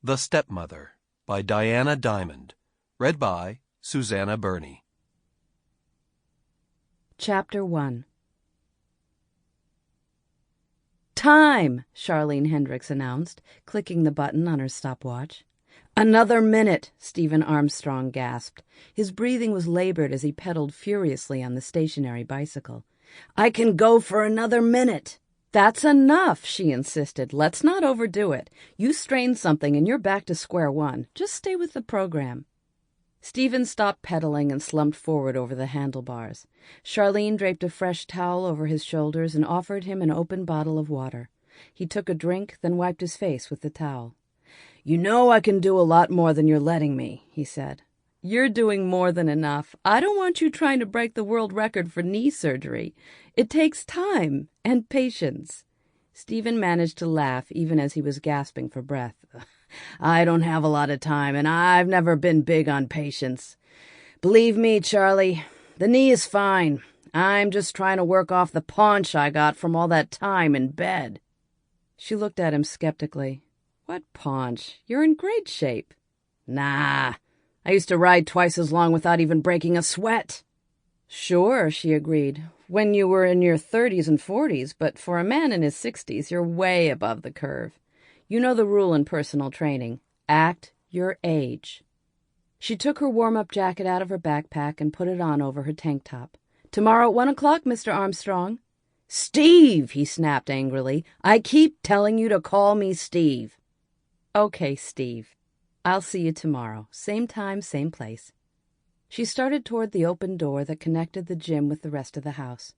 The Stepmother by Diana Diamond. Read by Susanna Burney. Chapter 1. "Time!" Charlene Hendricks announced, clicking the button on her stopwatch. "Another minute," Steven Armstrong gasped. His breathing was labored as he pedaled furiously on the stationary bicycle. "I can go for another minute." "That's enough," she insisted. "Let's not overdo it. You strained something and you're back to square one. Just stay with the program." Steven stopped pedaling and slumped forward over the handlebars. Charlene draped a fresh towel over his shoulders and offered him an open bottle of water. He took a drink, then wiped his face with the towel. "You know I can do a lot more than you're letting me," he said. "You're doing more than enough. I don't want you trying to break the world record for knee surgery. It takes time and patience." Steven managed to laugh even as he was gasping for breath. "I don't have a lot of time, and I've never been big on patience. Believe me, Charlie, the knee is fine. I'm just trying to work off the paunch I got from all that time in bed." She looked at him skeptically. "What paunch? You're in great shape." "Nah, I used to ride twice as long without even breaking a sweat." "Sure," she agreed, "when you were in your 30s and 40s, but for a man in his 60s, you're way above the curve. You know the rule in personal training. Act your age." She took her warm-up jacket out of her backpack and put it on over her tank top. "Tomorrow at 1 o'clock, Mr. Armstrong." "Steve!" he snapped angrily. "I keep telling you to call me Steve." "Okay, Steve. I'll see you tomorrow. Same time, same place." She started toward the open door that connected the gym with the rest of the house.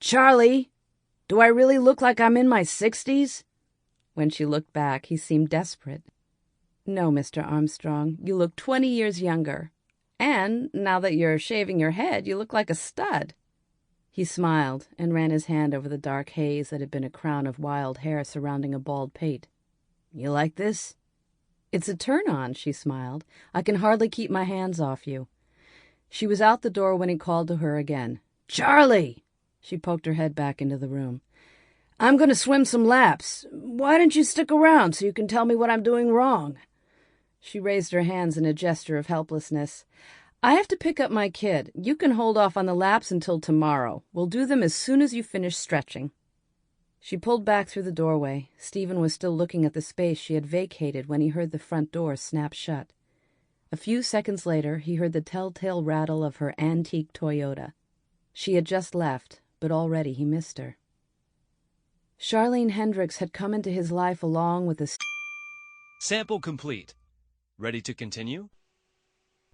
"Charlie, do I really look like I'm in my 60s? When she looked back, he seemed desperate. "No, Mr. Armstrong, you look 20 years younger. And now that you're shaving your head, you look like a stud." He smiled and ran his hand over the dark haze that had been a crown of wild hair surrounding a bald pate. "You like this?" "It's a turn-on," she smiled. "I can hardly keep my hands off you." She was out the door when he called to her again. "Charlie!" She poked her head back into the room. "I'm going to swim some laps. Why don't you stick around so you can tell me what I'm doing wrong?" She raised her hands in a gesture of helplessness. "I have to pick up my kid. You can hold off on the laps until tomorrow. We'll do them as soon as you finish stretching." She pulled back through the doorway. Steven was still looking at the space she had vacated when he heard the front door snap shut. A few seconds later, he heard the telltale rattle of her antique Toyota. She had just left, but already he missed her. Charlene Hendricks had come into his life along with a... Sample complete. Ready to continue?